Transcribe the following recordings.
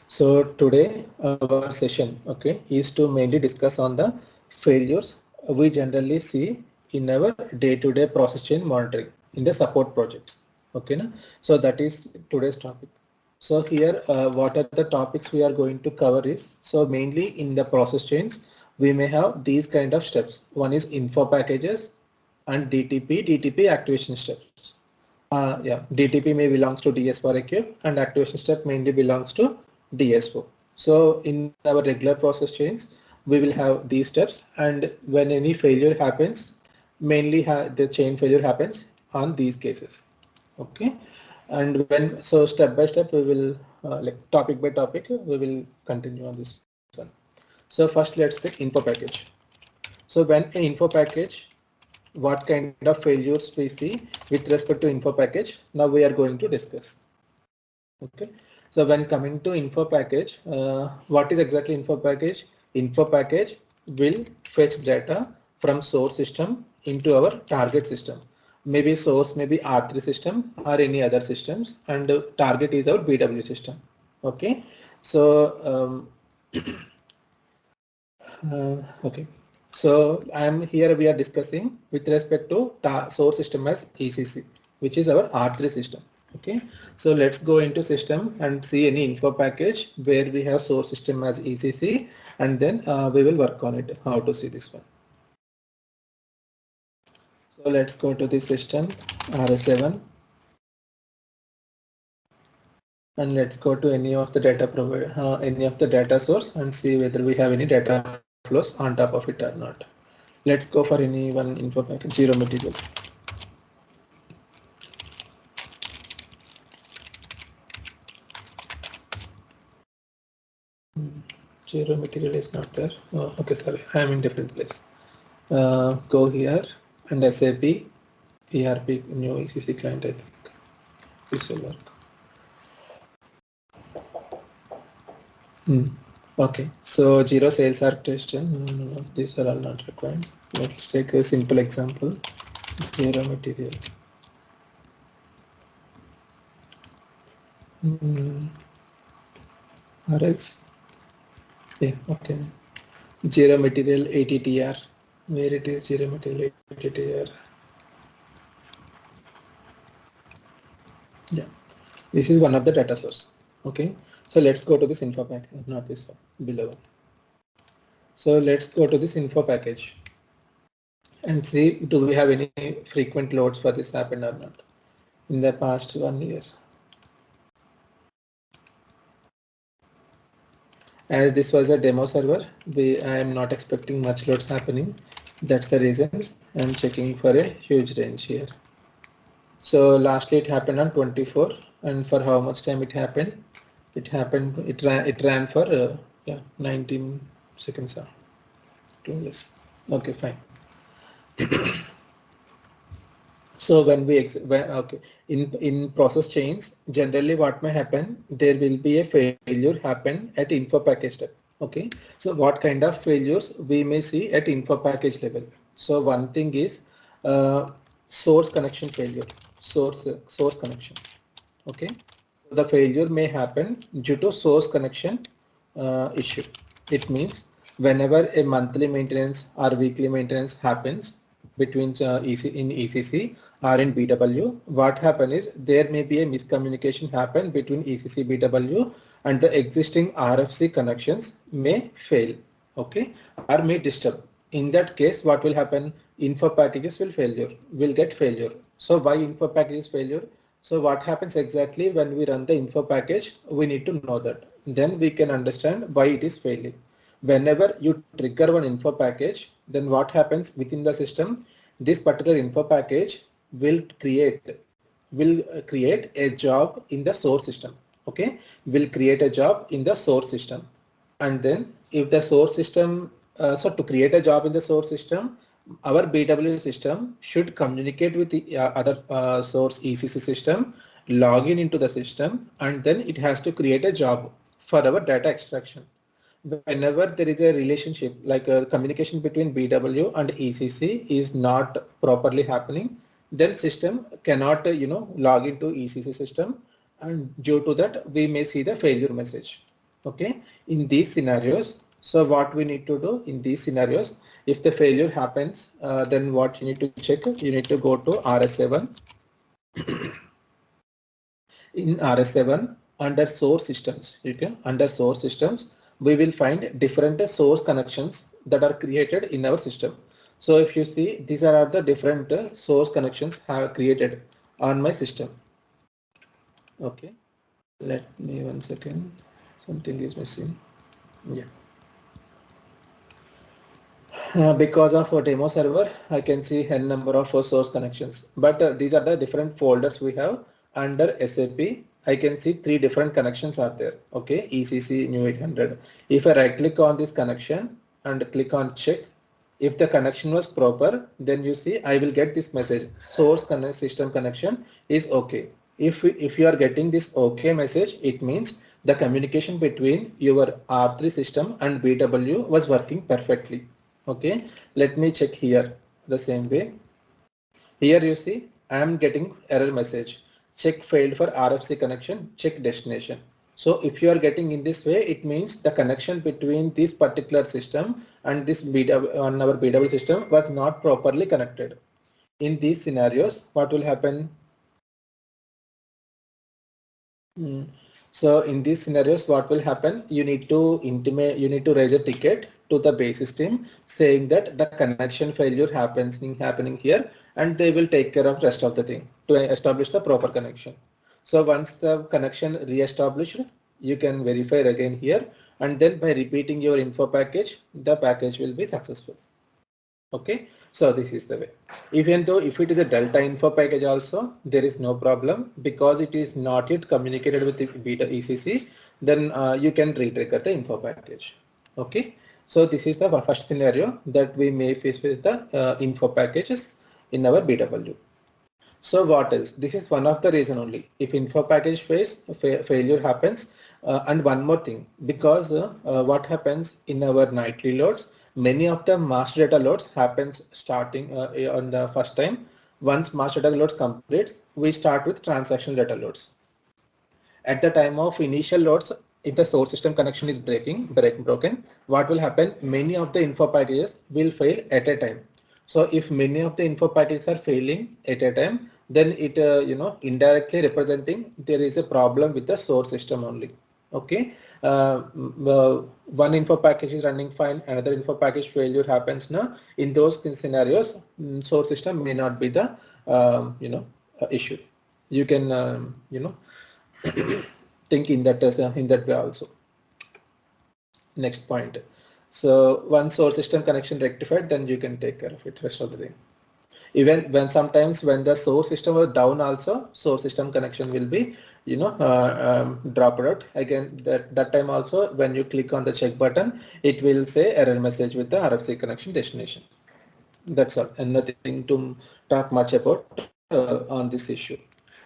So today our session, okay, is to mainly discuss on the failures we generally see in our day-to-day process chain monitoring in the support projects. Okay, na? So that is today's topic. So here, what are the topics we are going to cover is, so mainly in the process chains, we may have these kind of steps. One is info packages and DTP activation steps. Yeah, DTP may belongs to DS4 equip and activation step mainly belongs to DS4. So in our regular process chains, we will have these steps, and when any failure happens, mainly the chain failure happens on these cases. Okay, and when so step by step we will like topic by topic we will continue on this one. So first let's take info package. So when an info package, what kind of failures we see with respect to info package, now we are going to discuss. Okay, so when coming to info package, what is exactly info package? Info package will fetch data from source system into our target system. Maybe source, maybe R3 system or any other systems, and target is our BW system. Okay, so okay. So I'm here we are discussing with respect to source system as ECC, which is our R3 system. Okay. So let's go into system and see any info package where we have source system as ECC, and then we will work on it, how to see this one. So let's go to the system RS7 and let's go to any of the data any of the data source and see whether we have any data flows on top of it or not. Let's go for any one info package, zero material. Zero material is not there. Oh, okay, sorry, I am in different place. Go here and SAP ERP new ECC client. I think this will work. Okay, so zero sales architecture. No, these are all not required. Let's take a simple example. Zero material. Or else, yeah, okay. Zero material ATTR. Where it is zero material ATTR. Yeah, this is one of the data source. Okay, so let's go to this info package, not this one, below. So let's go to this info package and see, do we have any frequent loads for this happened or not in the past 1 year. As this was a demo server, I am not expecting much loads happening. That's the reason I'm checking for a huge range here. So lastly it happened on 24, and for how much time it happened? It ran for yeah, 19 seconds. Too less. Okay, fine. So when okay, in process chains, generally what may happen, there will be a failure happen at info package step. Okay, so what kind of failures we may see at info package level? So one thing is source connection failure, source connection. Okay, so the failure may happen due to source connection issue. It means whenever a monthly maintenance or weekly maintenance happens between in ECC or in BW, what happen is there may be a miscommunication happen between ECC BW, and the existing RFC connections may fail, okay, or may disturb. In that case, what will happen? Info packages will get failure. So why info packages failure? So what happens exactly when we run the info package? We need to know that. Then we can understand why it is failing. Whenever you trigger one info package, then what happens within the system? This particular info package will create a job in the source system. Okay, will create a job in the source system, and then if the source system, so to create a job in the source system, our BW system should communicate with the other source ECC system, log in into the system, and then it has to create a job for our data extraction. Whenever there is a relationship like a communication between BW and ECC is not properly happening, then system cannot log into ECC system, and due to that we may see the failure message. Okay, in these scenarios, so what we need to do in these scenarios, if the failure happens, then what you need to check, you need to go to RS7. In RS7 under source systems, okay, under source systems, we will find different source connections that are created in our system. So if you see, these are the different source connections have created on my system. Okay, let me 1 second, something is missing. Yeah. Because of a demo server, I can see n number of source connections, but these are the different folders we have under SAP. I can see 3 different connections are there. Okay, ECC new 800. If I right click on this connection and click on check, if the connection was proper, then you see I will get this message, source system connection is okay. If you are getting this okay message, it means the communication between your R3 system and BW was working perfectly. Okay, let me check here the same way. Here you see I am getting error message, check failed for RFC connection, check destination. So if you are getting in this way, it means the connection between this particular system and this BW on our BW system was not properly connected. In these scenarios, what will happen? So in these scenarios, what will happen? You need to raise a ticket to the basis team saying that the connection failure happening here, and they will take care of rest of the thing to establish the proper connection. So once the connection re-established, you can verify again here, and then by repeating your info package, the package will be successful. Okay, so this is the way. Even though if it is a delta info package also, there is no problem because it is not yet communicated with the beta ECC, then you can re-trigger the info package. Okay, so this is the first scenario that we may face with the info packages in our BW. So what else? This is one of the reason only. If info package failure happens, and one more thing, because what happens in our nightly loads, many of the master data loads happens starting on the first time. Once master data loads completes, we start with transactional data loads. At the time of initial loads, if the source system connection is broken, what will happen? Many of the info packages will fail at a time. So if many of the info packages are failing at a time, then it indirectly representing there is a problem with the source system only. Okay, one info package is running fine, another info package failure happens now. In those scenarios, source system may not be the issue. You can think in that way also. Next point. So once source system connection rectified, then you can take care of it rest of the day. Even when sometimes when the source system was down also, source system connection will be dropped out again. That time also, when you click on the check button, it will say error message with the RFC connection destination. That's all, and nothing to talk much about on this issue.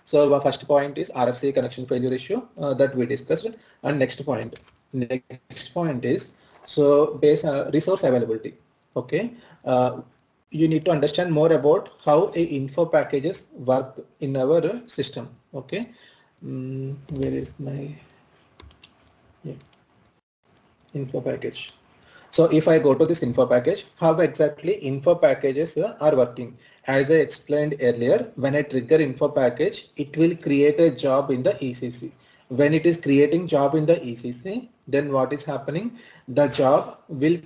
So our first point is RFC connection failure issue that we discussed, and next point is so based resource availability. Okay, you need to understand more about how a info packages work in our system. Okay, where is my info package? So if I go to this info package, how exactly info packages are working? As I explained earlier, when I trigger info package, it will create a job in the ECC. When it is creating job in the ECC, then what is happening? The job will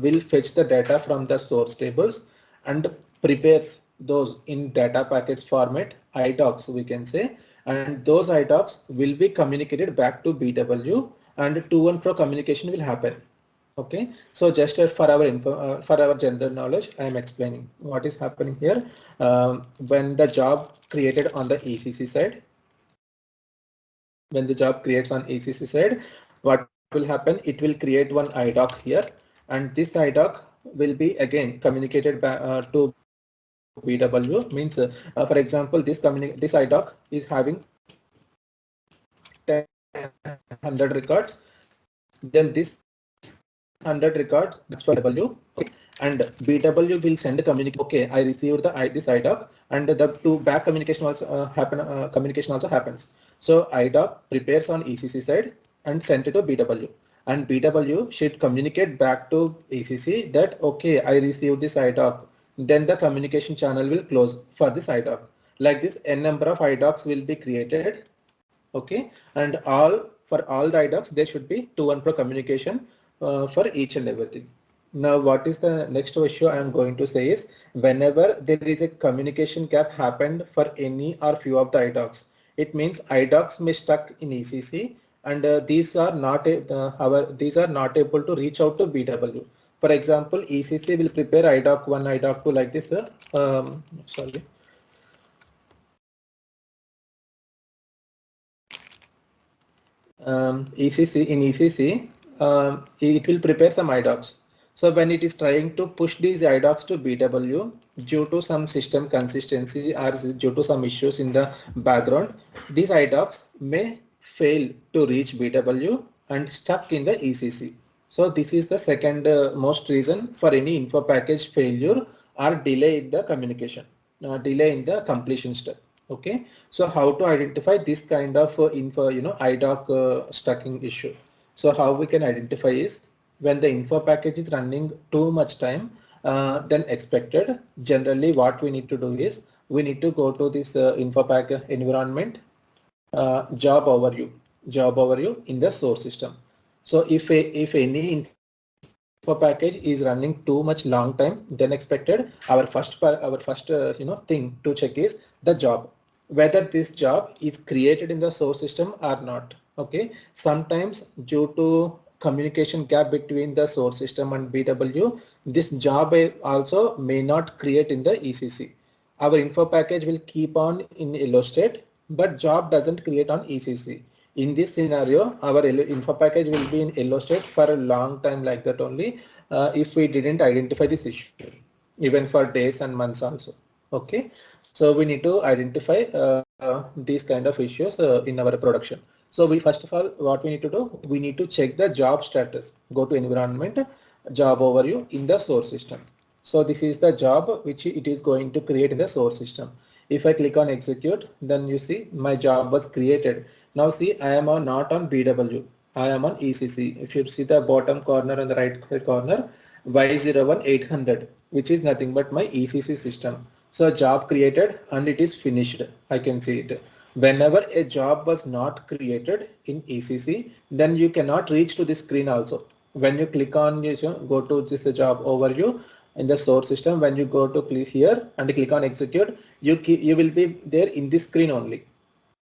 will fetch the data from the source tables and prepares those in data packets format, IDOCs we can say, and those IDOCs will be communicated back to BW, and to and fro communication will happen. Okay, so just for our info, for our general knowledge, I am explaining what is happening here. When the job created on the ECC side, when the job creates on ECC side, what will happen? It will create one IDOC here, and this IDOC will be again communicated back to BW. Means, for example, this IDOC is having 100 records. Then this 100 records that's for BW, okay, and BW will send a communication. Okay, I received this IDOC, and the to back communication also communication also happens. So IDOC prepares on ECC side, and sent it to BW. And BW should communicate back to ECC that, okay, I received this IDOC. Then the communication channel will close for this IDOC. Like this, n number of IDOCs will be created. Okay, and for all the IDOCs, there should be to and fro communication for each and everything. Now, what is the next issue I am going to say is, whenever there is a communication gap happened for any or few of the IDOCs, it means IDOCs may stuck in ECC, and these are not able to reach out to BW. For example, ECC will prepare IDOC 1, IDOC 2 like this. Sorry. ECC, it will prepare some IDOCs. So when it is trying to push these IDOCs to BW, due to some system consistency or due to some issues in the background, these IDOCs may fail to reach BW and stuck in the ECC. So this is the second most reason for any info package failure or delay in the communication, delay in the completion step. Okay, so how to identify this kind of IDOC stucking issue? So how we can identify is, when the info package is running too much time than expected, generally what we need to do is, we need to go to this info pack environment, job overview in the source system. So if any info package is running too much long time than expected, our first thing to check is the job, whether this job is created in the source system or not. Okay, sometimes due to communication gap between the source system and BW, this job also may not create in the ECC. Our info package will keep on in yellow state, but job doesn't create on ECC. In this scenario, our info package will be in yellow state for a long time like that only, if we didn't identify this issue, even for days and months also. Okay, so we need to identify these kind of issues in our production. So we, first of all, what we need to do, we need to check the job status. Go to environment, job overview in the source system. So this is the job which it is going to create in the source system. If I click on execute, then you see my job was created. Now see, I am not on BW, I am on ECC. If you see the bottom corner and the right corner, Y01800, which is nothing but my ECC system. So job created and it is finished. I can see it. Whenever a job was not created in ECC, then you cannot reach to this screen also. When you click on, go to this job overview in the source system, when you go to click here and click on execute, you will be there in this screen only.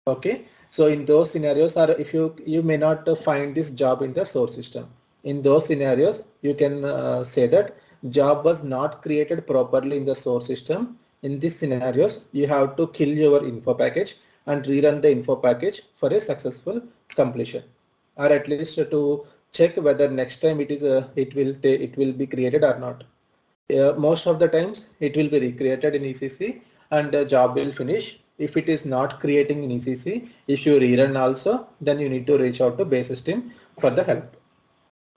Okay, so in those scenarios, or if you may not find this job in the source system, in those scenarios you can say that job was not created properly in the source system. In these scenarios, you have to kill your info package and rerun the info package for a successful completion, or at least to check whether next time it will be created or not. Most of the times it will be recreated in ECC and the job will finish. If it is not creating in ECC, if you rerun also, then you need to reach out to basis team for the help.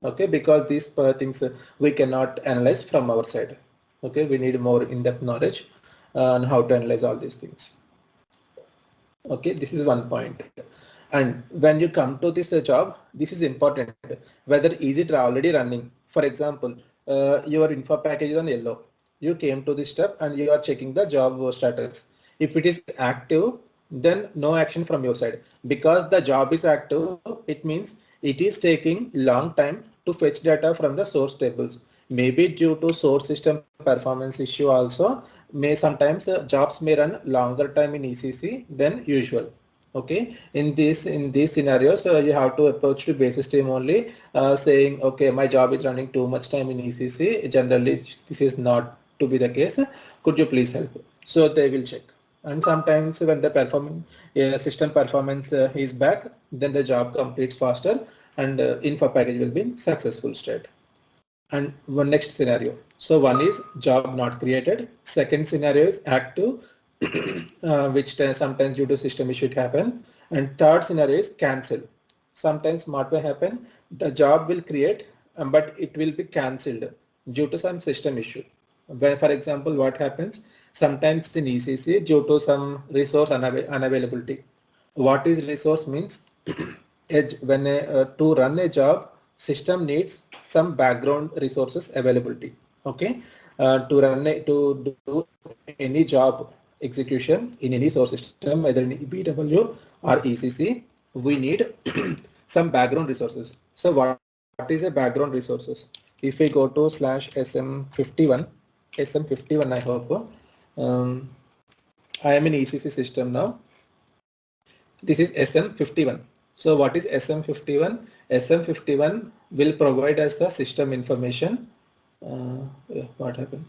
Okay, because these things we cannot analyze from our side. Okay, we need more in-depth knowledge on how to analyze all these things. Okay, this is one point. And when you come to this job, this is important. Whether is it already running? For example, your info package is on yellow. You came to this step and you are checking the job status. If it is active, then no action from your side. Because the job is active, it means it is taking long time to fetch data from the source tables. Maybe due to source system performance issue also, sometimes jobs may run longer time in ECC than usual. Okay, in these scenarios, you have to approach to basis team only, saying, okay, my job is running too much time in ECC. Generally, this is not to be the case. Could you please help? So they will check. And sometimes when the system performance is back, then the job completes faster and info package will be in successful state. And one next scenario. So one is job not created. Second scenario is active, which sometimes due to system issue it happen. And third scenario is cancel. Sometimes what may happen, the job will create, but it will be cancelled due to some system issue. When, for example, what happens, sometimes in ECC due to some resource unavailability. What is resource means? to run a job, system needs some background resources availability. Okay, to do any job execution in any source system, either in BW or ECC, we need some background resources. So what is a background resources? If we go to /SM51, I hope. I am in ECC system now. This is SM51. So what is SM51? SM51 will provide us the system information. What happened?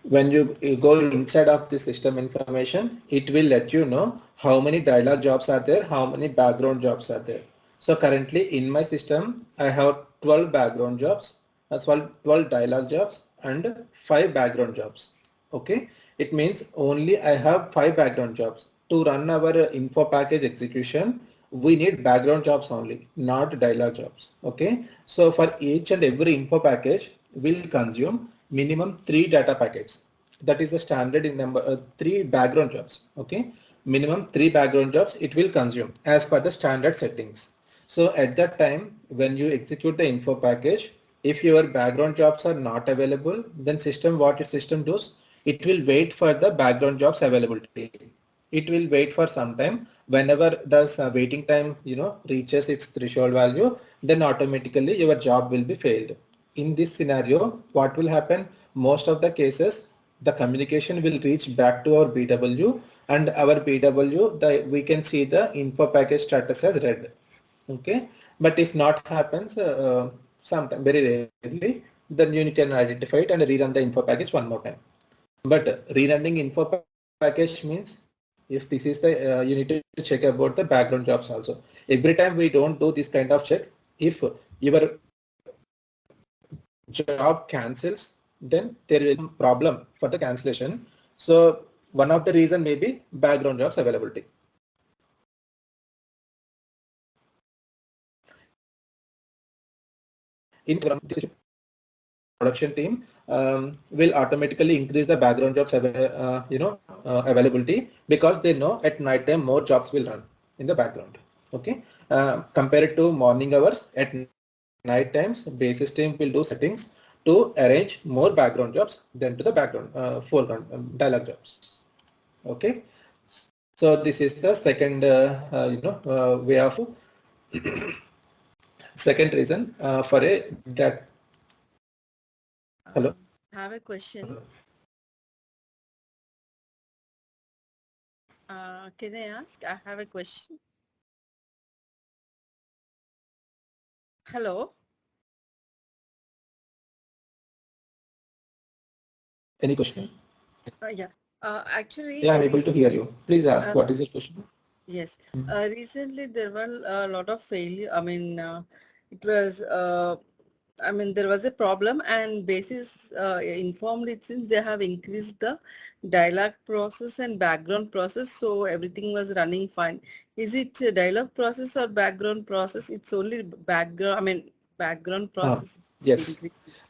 When you go inside of the system information, it will let you know how many dialog jobs are there, how many background jobs are there. So currently in my system, I have 12 background jobs, 12 dialog jobs and 5 background jobs. Okay, it means only I have 5 background jobs. To run our info package execution, we need background jobs only, not dialog jobs. Okay, so for each and every info package, will consume minimum 3 data packets. That is the standard in number 3 background jobs. Okay, minimum 3 background jobs it will consume as per the standard settings. So at that time, when you execute the info package, if your background jobs are not available, then what its system does, it will wait for the background jobs availability. It will wait for some time. Whenever the waiting time reaches its threshold value, then automatically your job will be failed. In this scenario, what will happen? Most of the cases, the communication will reach back to our BW, and our BW, we can see the info package status as red. Okay, but if not happens, sometime very rarely, then you can identify it and rerun the info package one more time. But rerunning info package means if this is the you need to check about the background jobs also. Every time we don't do this kind of check, if your job cancels, then there will be a problem for the cancellation. So one of the reason may be background jobs availability. In production team will automatically increase the background jobs availability, because they know at night time more jobs will run in the background. Okay, compared to morning hours, at night times basis team will do settings to arrange more background jobs than to the background foreground dialog jobs. Okay, so this is the second way of second reason for a that. Hello. I have a question. Can I ask? I have a question. Hello. Any question? Yeah. Actually, Yeah, I'm able to hear you. Please ask. What is your question? Yes. Recently, there were a lot of failure. I mean, it was. There was a problem, and basis informed it since they have increased the dialog process and background process, so everything was running fine. Is it a dialog process or background process? It's only background. Background process. Yes.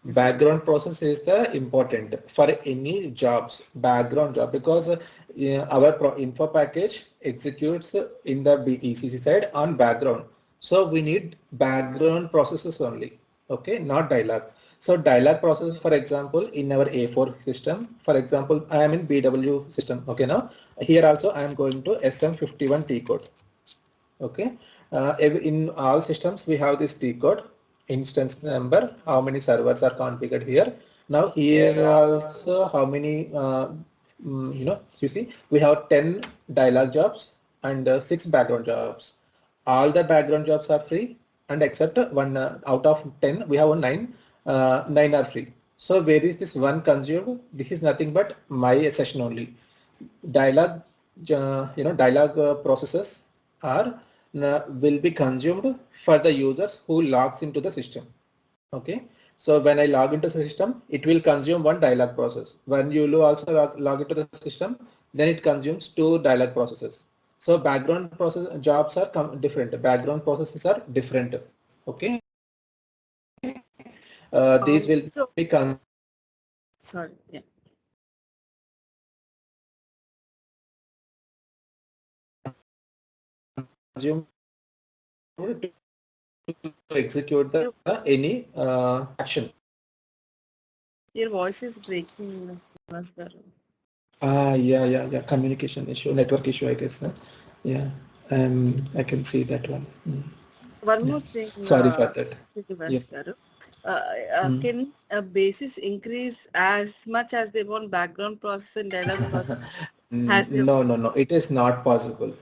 Background process is the important for any jobs, background job, because our info package executes in the ECC side on background. So we need background processes only. Okay, not dialog. So dialog process, for example, in our A4 system, for example, I am in BW system. Okay, now here also I am going to SM51 T code. Okay, in all systems we have this T code, instance number, how many servers are configured here. Now here also how many you see we have 10 dialog jobs and 6 background jobs. All the background jobs are free, and except one out of 10 we have 9 9 are free. So where is this one consumed? This is nothing but my session only. Dialog dialog processes are will be consumed for the users who logs into the system. Okay, so when I log into the system, it will consume one dialog process. When you also log into the system, then it consumes 2 dialog processes. So background process jobs are different. Background processes are different. Okay, these will be sorry. Yeah. consumed to execute the any action. Your voice is breaking, Srinivas garu. Yeah. Communication issue, network issue, I guess. Yeah, I can see that one. One Yeah. more thing, Sorry for that. Srinivas Yep. garu. Can a basis increase as much as they want background process and dialogue process? Has they No. It is not possible.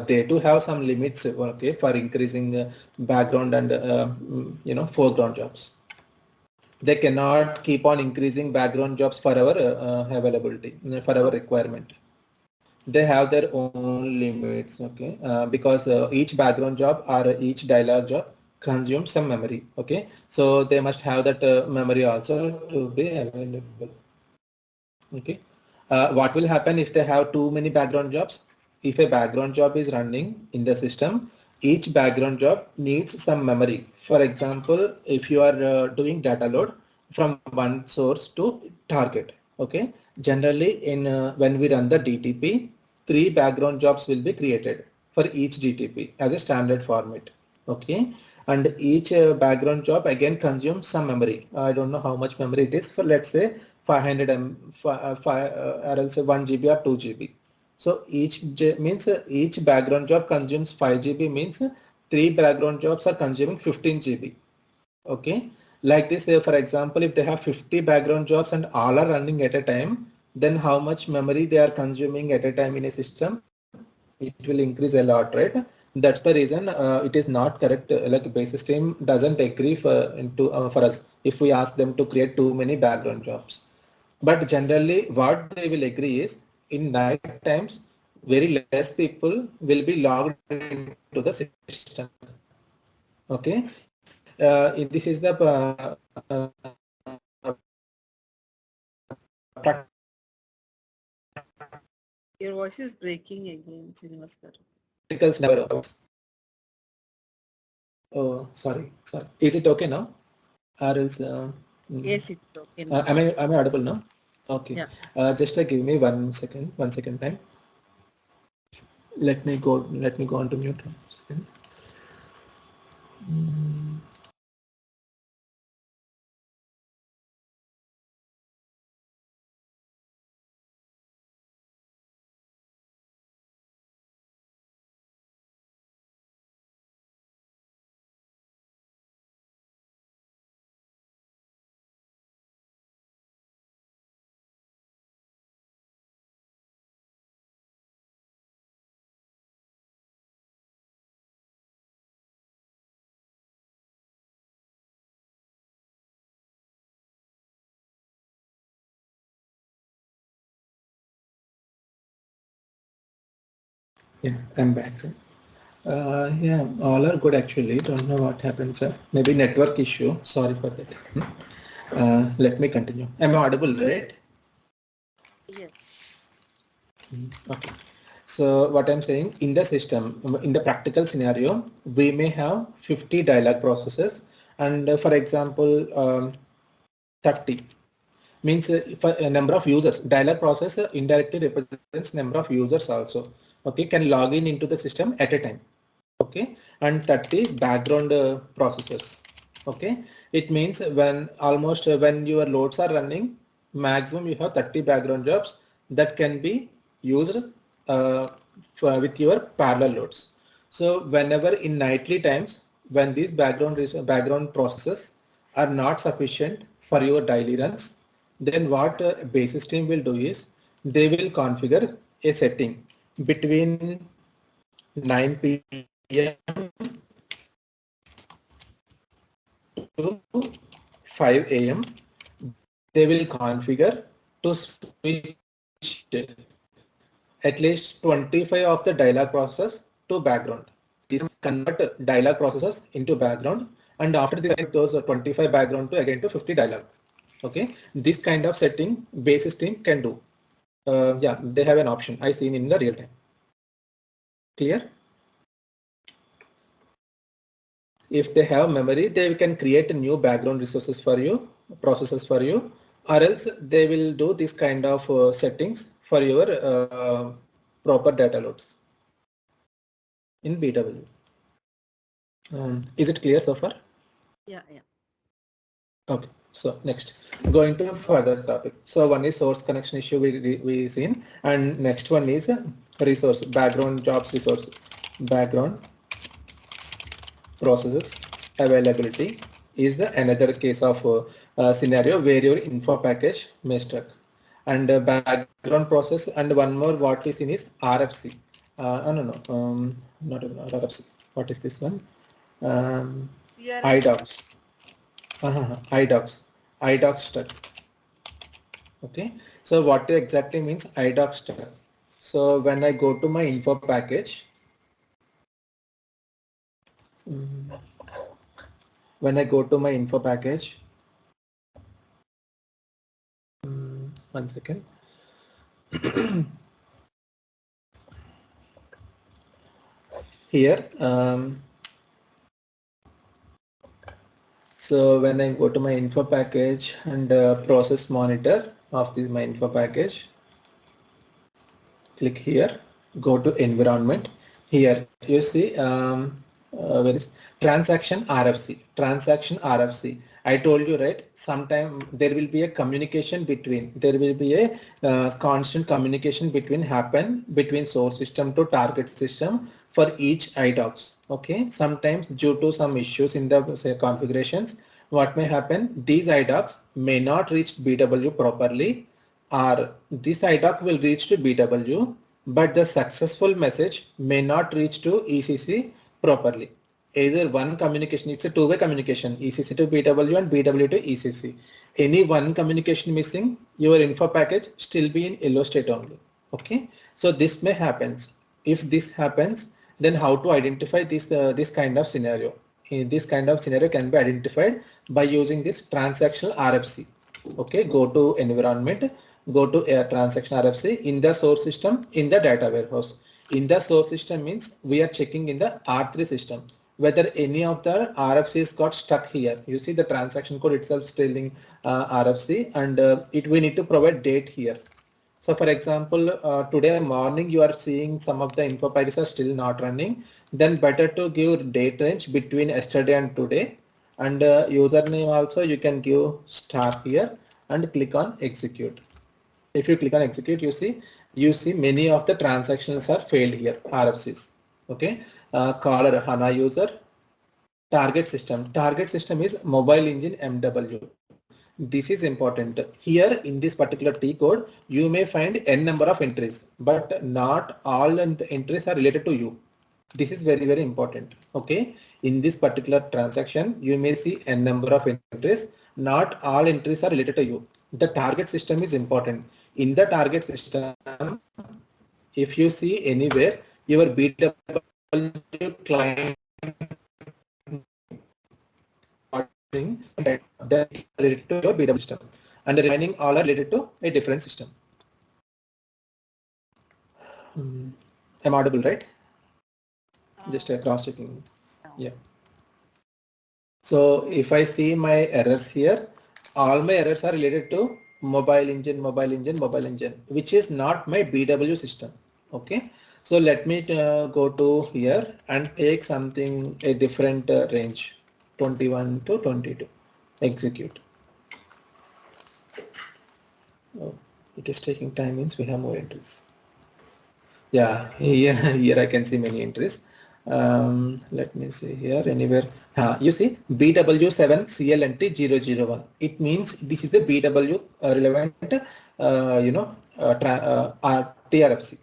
They do have some limits, okay, for increasing background and foreground jobs. They cannot keep on increasing background jobs for our availability, for our requirement. They have their own limits, okay, because each background job or each dialogue job consumes some memory, okay, so they must have that memory also to be available, okay. What will happen if they have too many background jobs? If a background job is running in the system, each background job needs some memory. For example, if you are doing data load from one source to target, okay, generally in when we run the DTP, three background jobs will be created for each DTP as a standard format, okay, and each background job again consumes some memory. I don't know how much memory it is, for let's say 500 or else 1 GB or 2 GB. So means each background job consumes 5 GB, means three background jobs are consuming 15 GB. Okay, like this, for example, if they have 50 background jobs and all are running at a time, then how much memory they are consuming at a time in a system? It will increase a lot, right? That's the reason it is not correct. Like basis team doesn't agree for us if we ask them to create too many background jobs. But generally, what they will agree is in night times, very less people will be logged into the system. Okay, this is the Your voice is breaking again, Srinivas garu. practicals never. Oh, sorry. Is it okay now? Or else, Yes, it's okay now. am I audible now? Okay. Yeah. Just give me 1 second. 1 second time. Let me go on to mute. 1 second. Yeah, I'm back. Yeah, all are good actually. Don't know what happens. Maybe network issue. Sorry for that. Let me continue. Am I audible, right? Yes. Okay. So what I'm saying, in the system, in the practical scenario, we may have 50 dialog processes, and for example, 30 means for a number of users. Dialog process indirectly represents number of users also. Okay, can log in into the system at a time. Okay, and 30 background processes. Okay, it means when almost when your loads are running, maximum you have 30 background jobs that can be used with your parallel loads. So whenever in nightly times, when these background processes are not sufficient for your daily runs, then what basis team will do is they will configure a setting between 9 p.m. to 5 a.m. They will configure to switch at least 25 of the dialog process to background. These convert dialog processes into background, and after they get those 25 background to again to 50 dialogues. Okay, this kind of setting basis team can do. Yeah, they have an option I seen in the real time. Clear? If they have memory, they can create new background resources for you, processes for you, or else they will do this kind of settings for your proper data loads. in BW. Is it clear so far? Yeah, yeah. Okay, so next, going to further topic. So one is source connection issue we seen, and next one is resource, background jobs resource, background processes availability is the another case of scenario where your info package may stuck. And background process, and one more what is in is RFC. No, not RFC. What is this one? PRFC. IDOCS. IDOCS. IDOCS stuck. Okay. So what exactly means IDOCS stuck? So when I go to my info package, when I go to my info package, 1 second. Here, so when I go to my info package and process monitor of this my info package, click here, go to environment. Here you see where is transaction RFC, transaction RFC. I told you, right, sometime there will be a communication between, there will be a constant communication happen between source system to target system for each IDOCS. Okay, sometimes due to some issues in the say configurations, what may happen, these IDOCS may not reach BW properly, or this IDOC will reach to BW, but the successful message may not reach to ECC properly. Either one communication, it's a two-way communication, ECC to BW and BW to ECC. Any one communication missing, your info package still be in yellow state only. Okay, so this may happens. If this happens, then how to identify this kind of scenario? This kind of scenario can be identified by using this transactional RFC. Okay, go to environment, go to a transaction RFC in the source system, in the data warehouse. In the source system means we are checking in the R3 system whether any of the RFCs got stuck here. You see the transaction code itself telling RFC, and we need to provide date here. So for example, today morning you are seeing some of the info packages are still not running, then better to give date range between yesterday and today, and username also you can give star here and click on execute. If you click on execute, you see many of the transactions are failed here, RFCs. Okay, caller HANA user, target system. Target system is mobile engine MW. This is important. Here in this particular T code, you may find n number of entries, but not all the entries are related to you. This is very, very important. Okay. In this particular transaction, you may see n number of entries. Not all entries are related to you. The target system is important. In the target system, if you see anywhere your BW client that related to your BW system, and the remaining all are related to a different system. I'm audible, right? Just cross checking. Yeah. So if I see my errors here, all my errors are related to mobile engine, which is not my BW system. Okay. So let me go to here and take something a different range, 21 to 22. Execute. Oh, it is taking time, means we have more entries. Yeah, here I can see many entries. Let me see here anywhere. You see BW7 CLNT001. It means this is a BW relevant, TRFC.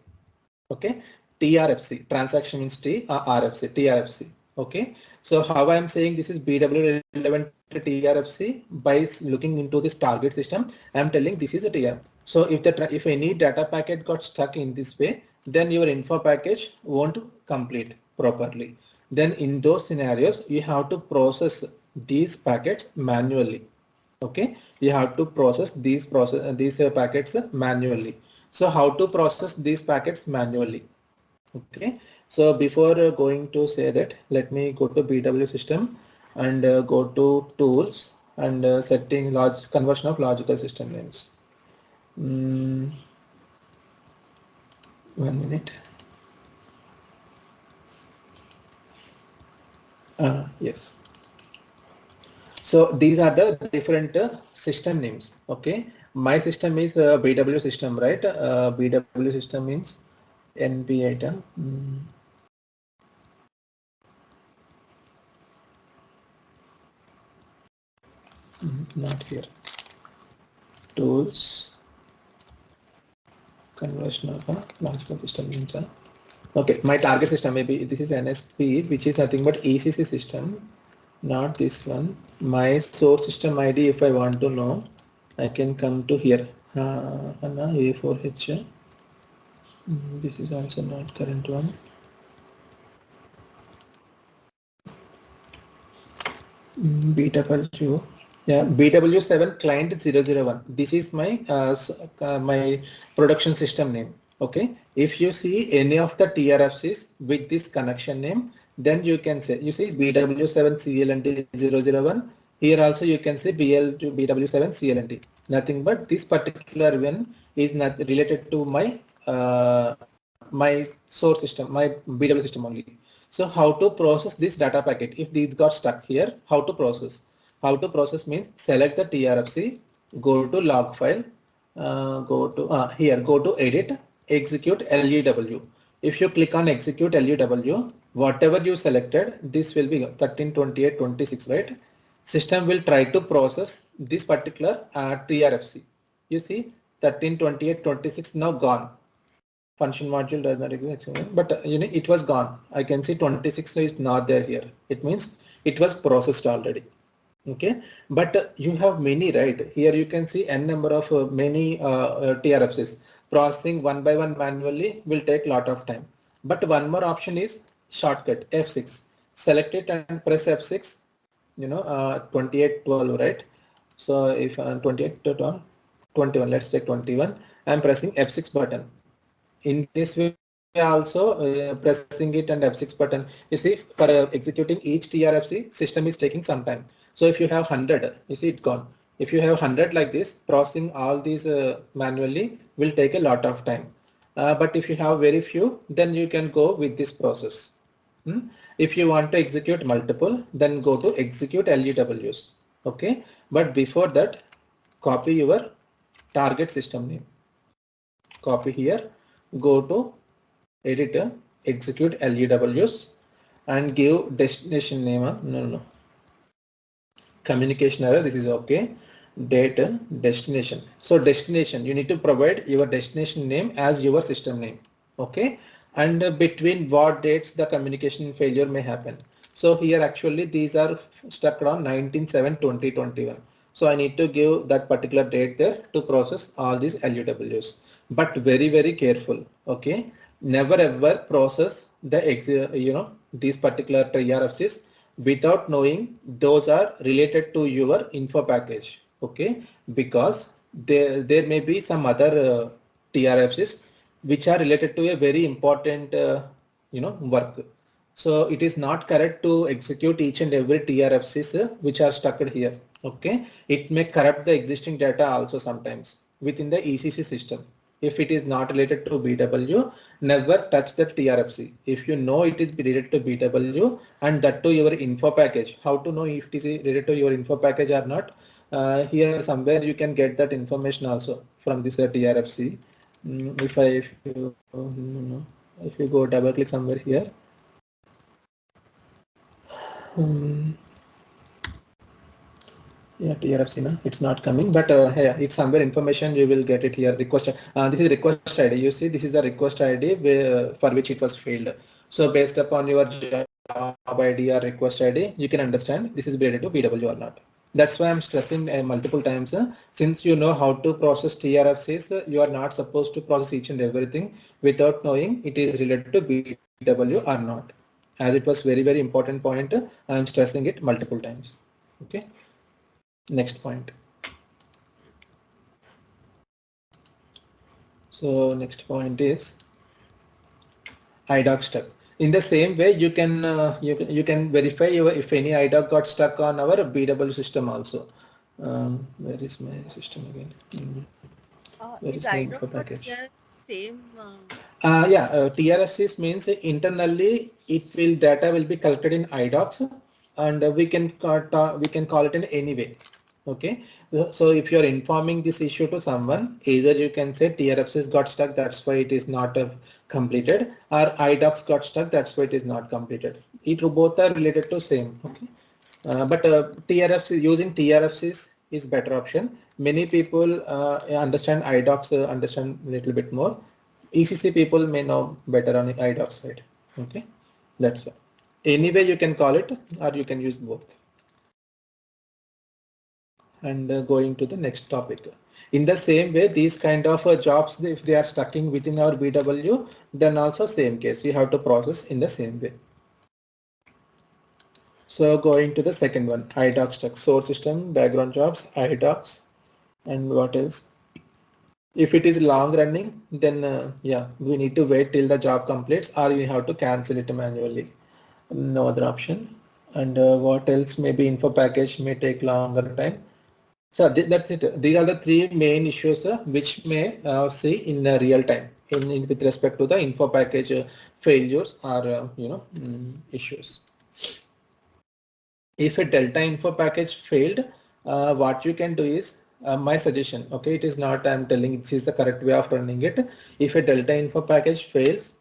Okay, TRFC, transaction means RFC, TRFC. Okay, so how I am saying this is BW relevant to TRFC, by looking into this target system, I am telling this is a TR. So if any data packet got stuck in this way, then your info package won't complete properly. Then in those scenarios, you have to process these packets manually. Okay, you have to process these packets manually. So how to process these packets manually? Okay, so before going to say that, let me go to BW system and go to tools and setting large conversion of logical system names. 1 minute. Yes. So these are the different system names. Okay, my system is BW system, right? BW system means NP item. Not here. Tools. Conversion of a launchpad system means. Okay, my target system maybe this is NSP, which is nothing but ECC system, not this one. My source system ID, if I want to know, I can come to here. A4H. This is also not current one. BW. Yeah, BW7 client 001. This is my my production system name. Okay, if you see any of the TRFCs with this connection name, then you can say, you see BW7 CLNT 001. Here also you can say BL to BW7 CLNT. Nothing but this particular one is not related to my my source system, my BW system only. So how to process this data packet? If these got stuck here, how to process? How to process means select the TRFC, go to log file, go to here, go to edit, execute LUW. If you click on execute LUW, whatever you selected, this will be 13, 28, 26, right? System will try to process this particular TRFC. You see 13, 28, 26 now gone. Function module does not exist, but it was gone. I can see 26 is not there here. It means it was processed already. Okay, but you have many, right? Here you can see n number of many TRFCs. Processing one by one manually will take lot of time. But one more option is shortcut F6. Select it and press F6. 28, 12, right? So if 28 to 12, 21, let's take 21. I'm pressing F6 button. In this way also pressing it and F6 button, you see for executing each TRFC system is taking some time. So if you have 100, you see it gone. If you have 100 like this, processing all these manually will take a lot of time. But if you have very few, then you can go with this process. If you want to execute multiple, then go to execute LUWs. Okay, but before that, copy your target system name. Copy here, go to editor, execute LUWs and give destination name. No. Communication error, this is okay. Data, destination. So destination, you need to provide your destination name as your system name. Okay. And between what dates the communication failure may happen. So here actually these are stuck on 19/7/2021. So I need to give that particular date there to process all these LUWs. But very, very careful. Okay. Never ever process the these particular TRFCs without knowing those are related to your info package. Okay, because there may be some other TRFCs which are related to a very important work. So it is not correct to execute each and every TRFCs which are stuck here. Okay, it may corrupt the existing data also sometimes within the ECC system. If it is not related to BW, never touch the TRFC. If you know it is related to BW and that to your info package, how to know if it is related to your info package or not? Here somewhere you can get that information also from this TRFC. If you go double click somewhere here. Yeah, TRFC, no? It's not coming, but yeah, it's somewhere information you will get it here. Request. This is request ID. You see, this is the request ID for which it was failed. So based upon your job ID or request ID, you can understand this is related to BW or not. That's why I'm stressing multiple times. Since you know how to process TRFCs, you are not supposed to process each and everything without knowing it is related to BW or not. As it was very, very important point, I'm stressing it multiple times. Okay. Next point. So next point is IDOC stuck. In the same way, you can verify if any IDOC got stuck on our BW system also. Where is my system again? Where is my info package? Same. TRFCs means internally data will be collected in IDOCs and we can call it in any way. Okay, so if you're informing this issue to someone, either you can say TRFCs got stuck, that's why it is not completed, or IDOCs got stuck, that's why it is not completed. It both are related to same. Okay, but TRFC, using TRFCs is better option. Many people understand IDOCs, understand a little bit more. ECC people may know better on the IDOC side. Okay, that's why. Anyway, you can call it, or you can use both. And going to the next topic. In the same way, these kind of jobs, if they are stucking within our BW, then also same case, we have to process in the same way. So going to the second one, IDOC stuck, source system, background jobs, IDOCs, and what else? If it is long running, then yeah, we need to wait till the job completes, or we have to cancel it manually. No other option. And what else? Maybe info package may take longer time. So that's it. These are the three main issues which may see in real time in with respect to the info package failures or issues. If a delta info package failed, what you can do is my suggestion. Okay, it is not I'm telling this is the correct way of running it. If a delta info package fails,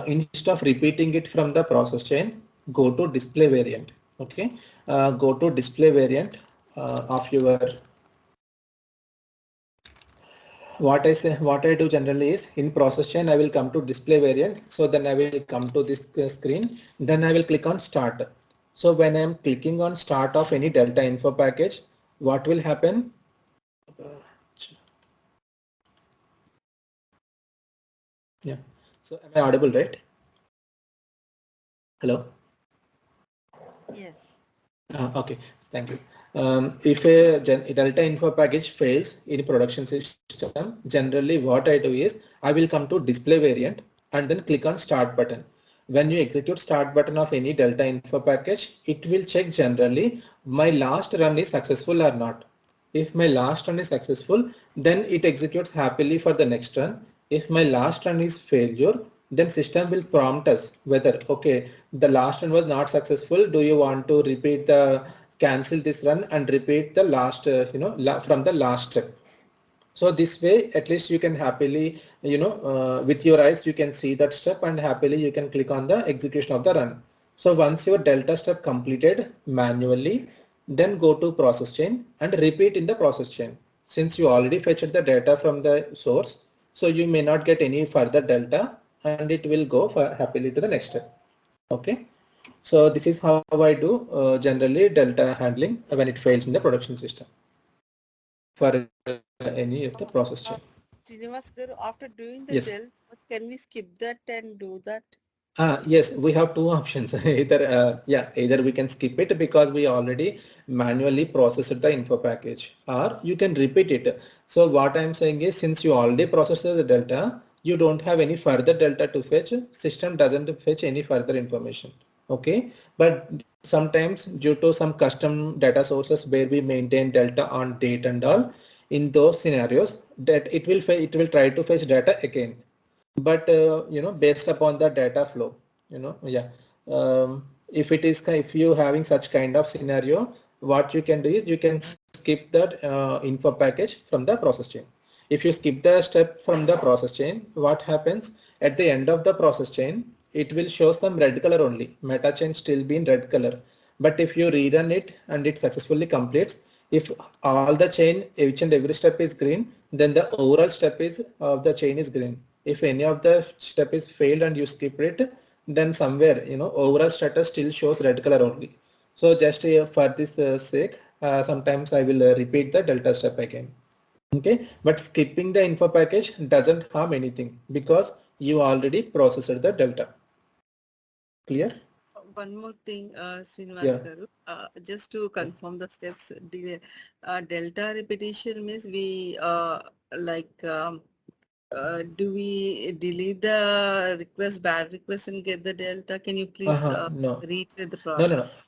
instead of repeating it from the process chain, go to display variant. Okay, go to display variant of your. What I do generally is in process chain, I will come to display variant. So then I will come to this screen. Then I will click on start. So when I am clicking on start of any delta info package, what will happen? Yeah. So am I audible, right? Hello. Yes. Okay. Thank you. If a delta info package fails in production system, generally what I do is I will come to display variant and then click on start button. When you execute start button of any delta info package, it will check generally my last run is successful or not. If my last run is successful, then it executes happily for the next run. If my last run is failure, then system will prompt us whether, okay, the last run was not successful. Do you want to repeat the cancel this run and repeat the last, from the last step. So this way, at least you can happily, with your eyes, you can see that step and happily you can click on the execution of the run. So once your delta step completed manually, then go to process chain and repeat in the process chain. Since you already fetched the data from the source, so you may not get any further delta and it will go happily to the next step. Okay. So this is how I do generally delta handling when it fails in the production system for any of the process chain. Srinivas garu, after doing the Yes. del, can we skip that and do that? Yes, we have two options. Either we can skip it because we already manually processed the info package, or you can repeat it. So what I'm saying is, since you already processed the delta, you don't have any further delta to fetch. System doesn't fetch any further information. Okay, but sometimes due to some custom data sources where we maintain delta on date and all, in those scenarios that it will try to fetch data again, but based upon the data flow, if you having such kind of scenario, what you can do is you can skip that info package from the process chain. If you skip the step from the process chain, what happens at the end of the process chain, it will show some red color only, meta chain still be in red color. But if you rerun it and it successfully completes, if all the chain, each and every step is green, then the overall step is of the chain is green. If any of the step is failed and you skip it, then somewhere, overall status still shows red color only. So just for this sake, sometimes I will repeat the delta step again. Okay, but skipping the info package doesn't harm anything because you already processed the delta. Clear? One more thing, Srinivas Yeah. garu, just to confirm the steps, delta repetition means we like do we delete the request, bad request and get the delta? Can you please No, repeat the no. process?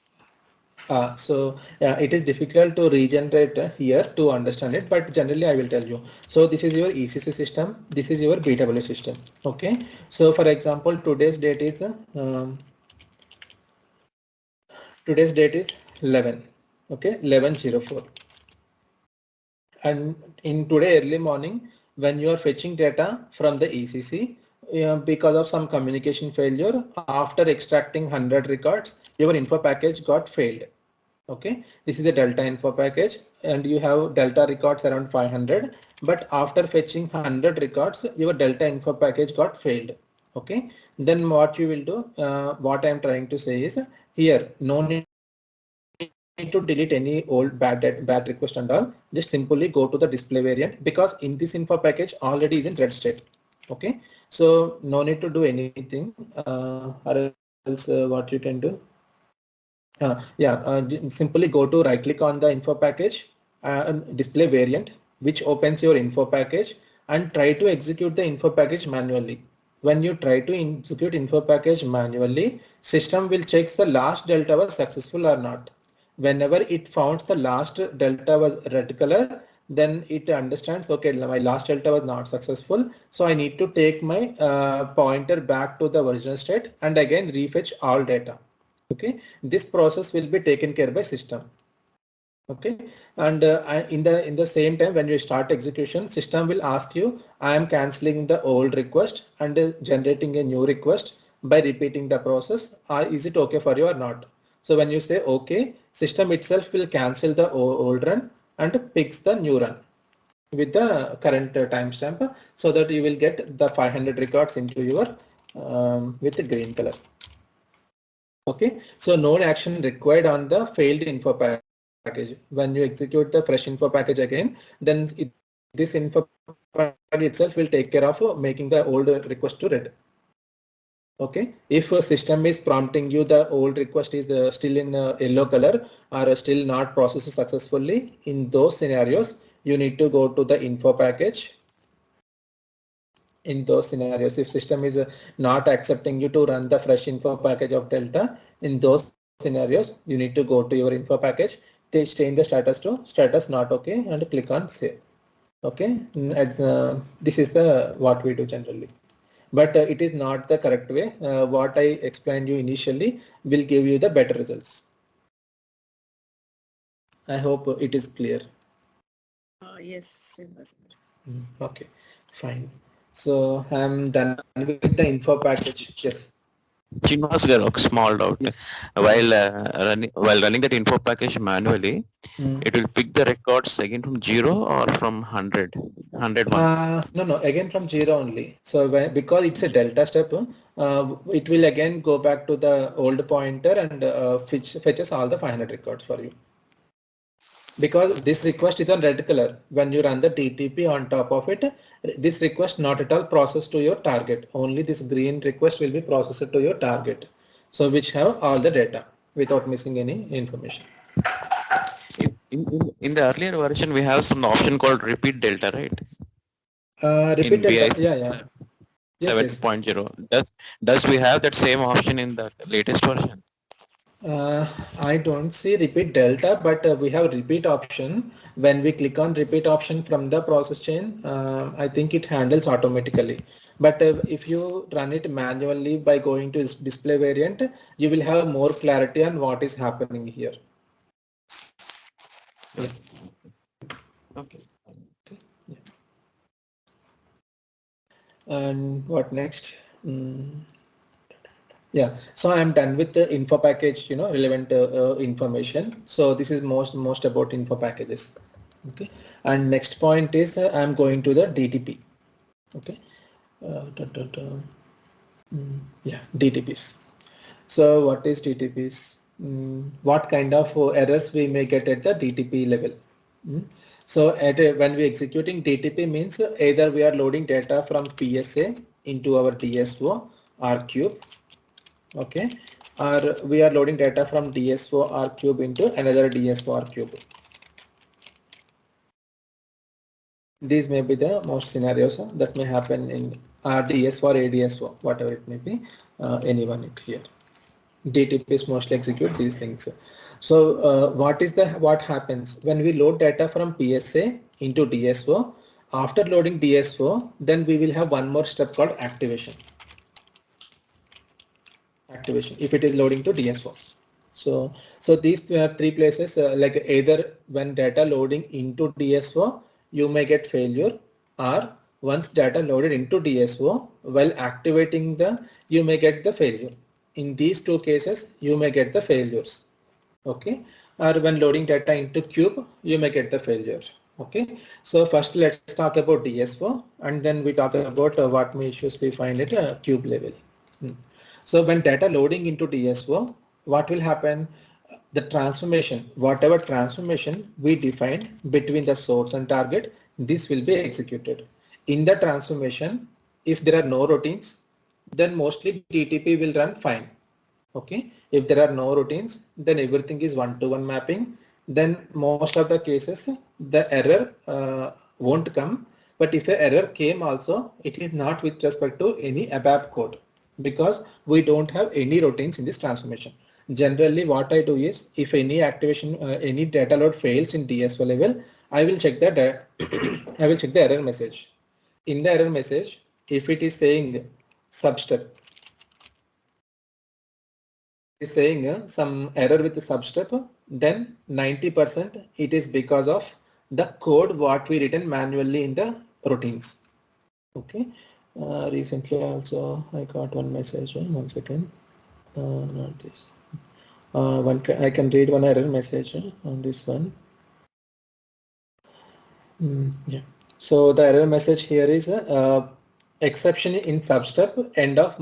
So it is difficult to regenerate here to understand it, but generally I will tell you. So this is your ECC system. This is your BW system. Okay. So for example, today's date is Today's date is 11. Okay, 11/04. And in today early morning, when you are fetching data from the ECC, because of some communication failure, after extracting 100 records, your info package got failed. Okay, this is a delta info package, and you have delta records around 500, but after fetching 100 records, your delta info package got failed. Okay, then what you will do, what I am trying to say is, here no need to delete any old bad request and all. Just simply go to the display variant, because in this info package already is in red state. Okay, so no need to do anything, or else what you can do, simply go to right click on the info package, display variant, which opens your info package, and try to execute the info package manually. When you try to execute info package manually, system will check the last delta was successful or not. Whenever it finds the last delta was red color, then it understands, okay, my last delta was not successful, so I need to take my pointer back to the original state and again refetch all data. Okay, this process will be taken care by system. Okay, and in the same time, when you start execution, system will ask you, I am canceling the old request and generating a new request by repeating the process. Is it okay for you or not? So when you say okay, system itself will cancel the old run and picks the new run with the current timestamp, so that you will get the 500 records into your with the green color. Okay, so no action required on the failed info package. When you execute the fresh info package again, then this info package itself will take care of making the old request to red. Okay, if a system is prompting you the old request is still in yellow color or still not processed successfully, in those scenarios, you need to go to the info package. In those scenarios, if system is not accepting you to run the fresh info package of delta, in those scenarios you need to go to your info package, they change the status to status not okay and click on save. Okay, this is the what we do generally, but it is not the correct way. What I explained you initially will give you the better results. I hope it is clear. Yes. Okay, fine. So I'm done with the info package. Yes. Srinivas garu, small doubt. Yes. While running that info package manually, it will pick the records again from 0 or from 100, 101. No, again from 0 only. So because it's a delta step, it will again go back to the old pointer and fetches all the 500 records for you. Because this request is on red color, when you run the TTP on top of it, this request not at all processed to your target. Only this green request will be processed to your target. So which have all the data without missing any information. In the earlier version, we have some option called repeat delta, right? Repeat In delta, BIS yeah. Yes, 7.0. Does we have that same option in the latest version? I don't see repeat delta, but we have repeat option. When we click on repeat option from the process chain, I think it handles automatically. But if you run it manually by going to display variant, you will have more clarity on what is happening here. Yeah. Okay. Yeah. And what next? Yeah, so I'm done with the info package, relevant information. So this is most about info packages. Okay, and next point is I'm going to the DTP. Okay, yeah, DTPs. So what is DTPs? What kind of errors we may get at the DTP level? So when we executing DTP means either we are loading data from PSA into our DSO R cube. Okay, or we are loading data from DSO R cube into another DSO R cube. These may be the most scenarios that may happen in RDS or ADSO, whatever it may be, anyone here. DTPs mostly execute these things. So what happens when we load data from PSA into DSO? After loading DSO, then we will have one more step called activation. If it is loading to DSO. So these three places, like either when data loading into DSO, you may get failure, or once data loaded into DSO while activating you may get the failure. In these two cases, you may get the failures. Okay, or when loading data into cube, you may get the failure. Okay, so first let's talk about DSO, and then we talk about what issues we find at cube level. So when data loading into DSO, what will happen? The transformation, whatever transformation we defined between the source and target, this will be executed. In the transformation, if there are no routines, then mostly DTP will run fine. Okay, if there are no routines, then everything is one-to-one mapping. Then most of the cases, the error won't come. But if an error came also, it is not with respect to any ABAP code, because we don't have any routines in this transformation. Generally, what I do is, if any activation, any data load fails in DSO level, I will check the I will check the error message. In the error message, if it is saying substep, is saying some error with the substep, then 90% it is because of the code what we written manually in the routines. Okay. Recently also I got one message. One second. Not this. I can read one error message on this one. Yeah. So the error message here is exception in substep end of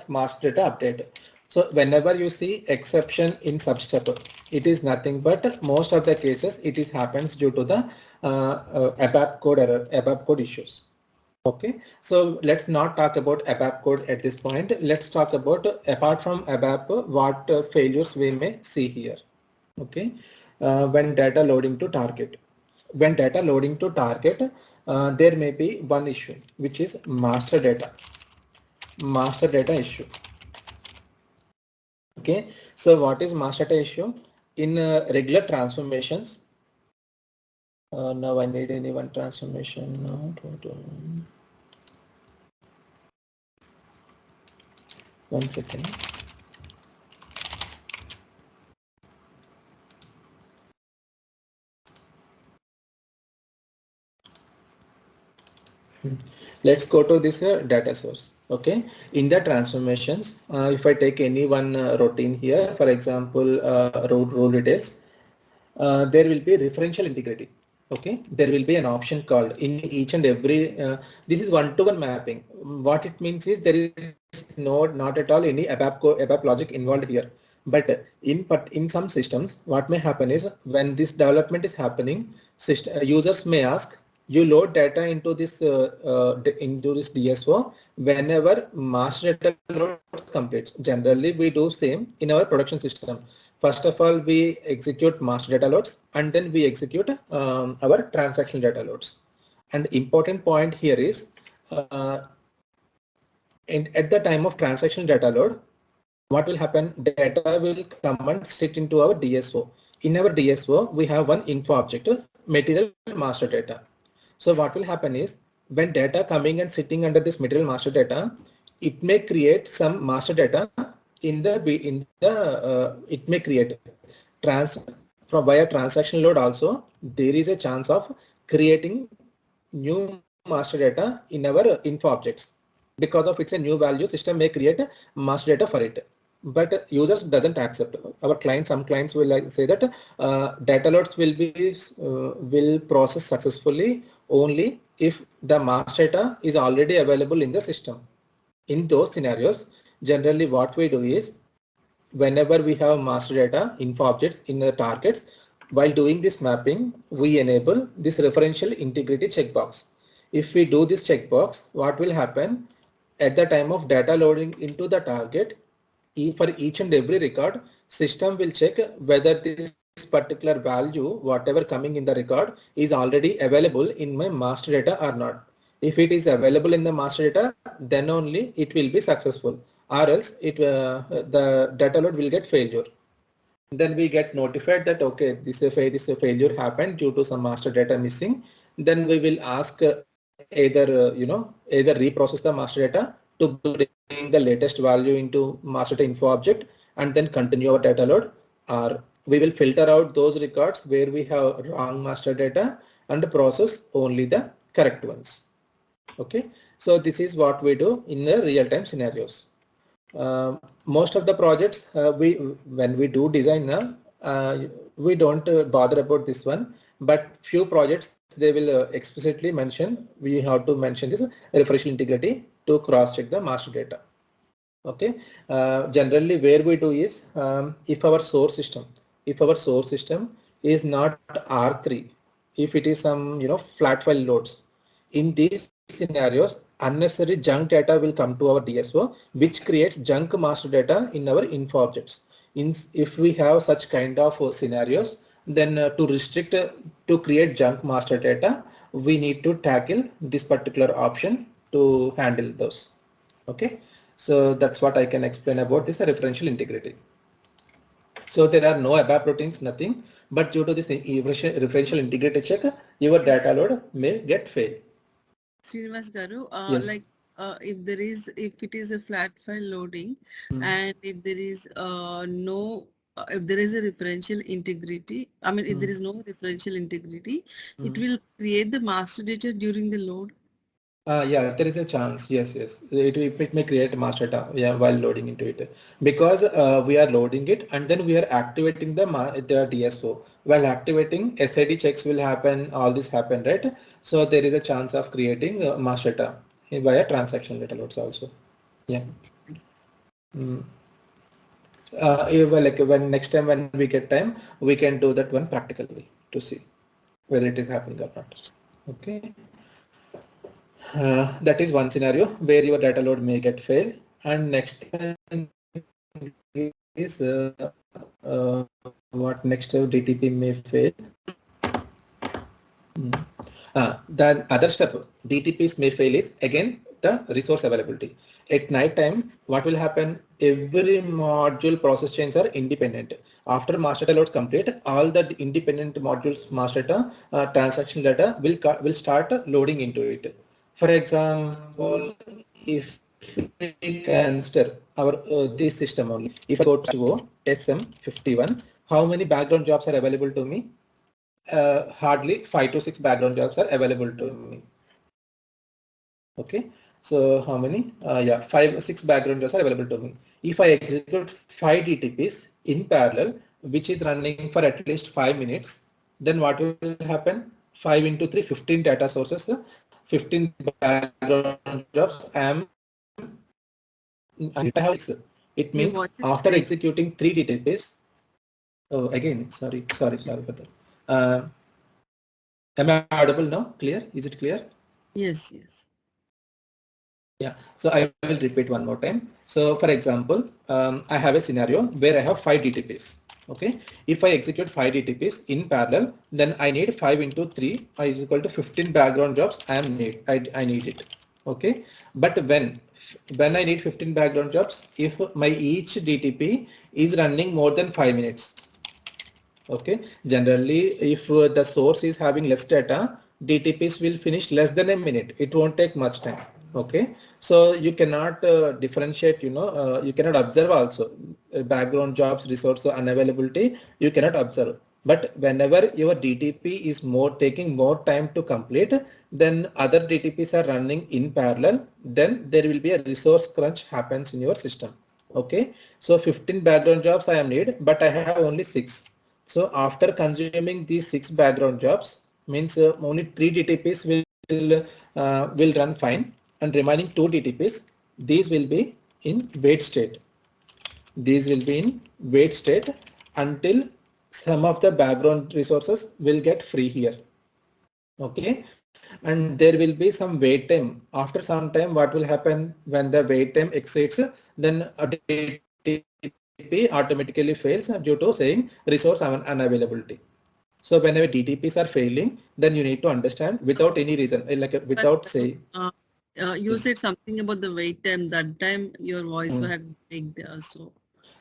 master data update. So whenever you see exception in substep, it is nothing but most of the cases it is happens due to the ABAP code error, ABAP code issues. Okay, so let's not talk about ABAP code at this point. Let's talk about apart from ABAP, what failures we may see here. Okay, when data loading to target. When data loading to target, there may be one issue, which is master data issue. Okay, so what is master data issue? In regular transformations, now I need any one transformation. One second. Let's go to this data source. Okay, in the transformations, if I take any one routine here, for example, role details, there will be referential integrity. Okay, there will be an option called in each and every. This is one-to-one mapping. What it means is there is not at all any ABAP logic involved here. But in some systems, what may happen is when this development is happening, users may ask, you load data into this DSO whenever master data load completes. Generally, we do same in our production system. First of all, we execute master data loads, and then we execute our transactional data loads. And important point here is at the time of transactional data load, what will happen? Data will come and sit into our DSO. In our DSO, we have one info object, material master data. So what will happen is when data coming and sitting under this material master data, it may create some master data it may create via transaction load also. There is a chance of creating new master data in our info objects. Because of it's a new value, system may create master data for it. But users doesn't accept. Our clients, some clients will say that data loads will process successfully only if the master data is already available in the system. In those scenarios, generally what we do is whenever we have master data info objects in the targets, while doing this mapping, we enable this referential integrity checkbox. If we do this checkbox, what will happen at the time of data loading into the target? For each and every record, system will check whether this particular value, whatever coming in the record, is already available in my master data or not. If it is available in the master data, then only it will be successful, or else the data load will get failure. Then we get notified that okay, this failure happened due to some master data missing. Then we will ask either reprocess the master data to bring the latest value into master data info object and then continue our data load, or we will filter out those records where we have wrong master data and process only the correct ones. Okay, so this is what we do in the real-time scenarios. Most of the projects when we do design we don't bother about this one, but few projects they will explicitly mention we have to mention this refresh integrity to cross check the master data. Okay, generally where we do is if our source system is not R3, if it is some flat file loads, in these scenarios unnecessary junk data will come to our DSO, which creates junk master data in our info objects. If we have such kind of scenarios, then to restrict to create junk master data, we need to tackle this particular option to handle those. Okay, so that's what I can explain about this referential integrity. So there are no ABAP routines, nothing, but due to this referential integrity check, your data load may get fail. Srinivas Garu, Yes. like if it is a flat file loading, and if there is if there is a referential integrity, I mean, if there is no referential integrity, it will create the master data during the load. Yeah, there is a chance. Yes, yes. It may create master data, yeah, while loading into it, because we are loading it and then we are activating the DSO. While activating, SID checks will happen. All this happen, right? So there is a chance of creating master data via transaction data loads also. Yeah. Like when next time when we get time, we can do that one practically to see whether it is happening or not. Okay. That is one scenario where your data load may get failed, and next is what next DTP may fail. The other step DTPs may fail is again the resource availability. At night time, what will happen? Every module process chains are independent. After master data loads complete, all the independent modules master data transaction data will start loading into it. For example, if we consider our this system only, if I go to SM51, how many background jobs are available to me? Hardly 5 to 6 background jobs are available to me. Okay, so how many? Yeah, 5 or 6 background jobs are available to me. If I execute 5 DTPs in parallel, which is running for at least 5 minutes, then what will happen? 5 into 3, 15 data sources, 15 background jobs. It means after executing 3 DTPs. Oh, again, sorry for that. Am I audible now? Clear? Is it clear? Yes, yes. Yeah, so I will repeat one more time. So for example, I have a scenario where I have 5 DTPs. Okay, if I execute 5 DTPs in parallel, then I need 5 into 3 is equal to 15 background jobs. I need it. Okay, but when I need 15 background jobs, if my each DTP is running more than 5 minutes. Okay, generally if the source is having less data, DTPs will finish less than a minute. It won't take much time. Okay, so you cannot differentiate, you cannot observe also background jobs, resource unavailability, you cannot observe. But whenever your DTP is taking more time to complete, then other DTPs are running in parallel, then there will be a resource crunch happens in your system. Okay, so 15 background jobs I am need, but I have only 6. So after consuming these 6 background jobs, means only 3 DTPs will run fine, and remaining 2 DTPs, these will be in wait state. These will be in wait state until some of the background resources will get free here. Okay, and there will be some wait time. After some time, what will happen when the wait time exceeds, then a DTP automatically fails due to saying resource unavailability. So whenever DTPs are failing, then you need to understand without any reason, like without saying. You said something about the wait time. That time your voice had break so.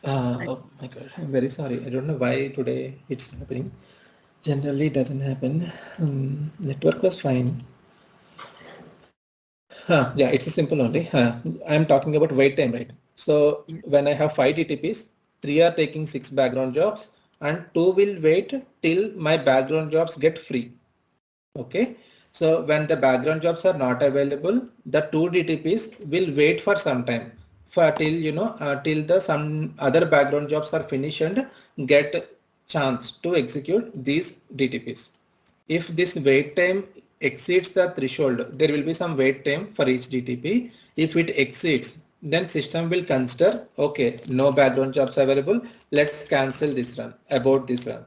Oh my God, I'm very sorry. I don't know why today it's happening. Generally, it doesn't happen. Network was fine. Yeah, it's a simple only. I'm talking about wait time, right? So when I have 5 DTPs, 3 are taking 6 background jobs and 2 will wait till my background jobs get free. Okay. So when the background jobs are not available, the 2 DTPs will wait for some time for till till the some other background jobs are finished and get chance to execute these DTPs. If this wait time exceeds the threshold, there will be some wait time for each DTP. If it exceeds, then system will consider, okay, no background jobs available. Let's cancel this run, abort this run.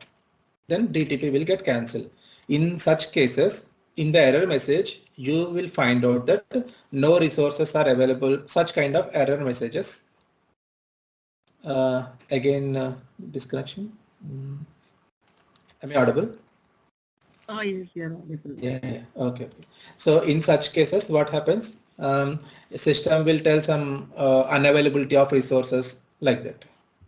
Then DTP will get cancelled. In such cases, in the error message, you will find out that no resources are available, such kind of error messages. Disconnection. Am I audible? Oh, yes, you're audible. Yeah. Okay. So in such cases, what happens? System will tell some unavailability of resources like that.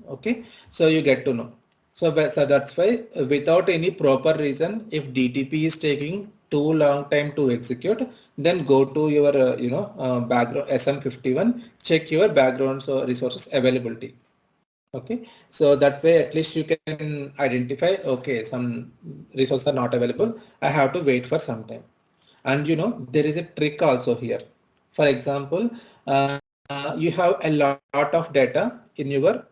Okay. So you get to know. So that's why without any proper reason, if DTP is taking too long time to execute, then go to your background SM51, check your background resources availability. Okay, so that way at least you can identify, okay, some resources are not available. I have to wait for some time. And there is a trick also here. For example, you have a lot of data in your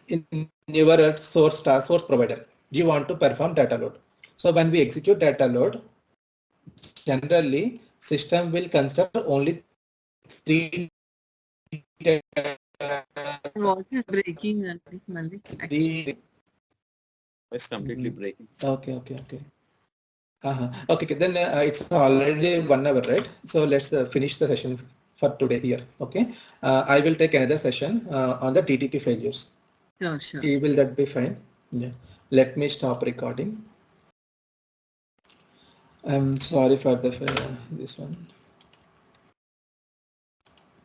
in your source provider. You want to perform data load. So when we execute data load, generally system will consider only 3 Voice is breaking, Malik, actually. It's completely breaking. Okay. Okay. Then it's already 1 hour, right? So let's finish the session for today here. Okay. I will take another session on the TTP failures. Sure. Will that be fine? Yeah. Let me stop recording. I'm sorry for this one.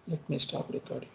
Let me stop recording.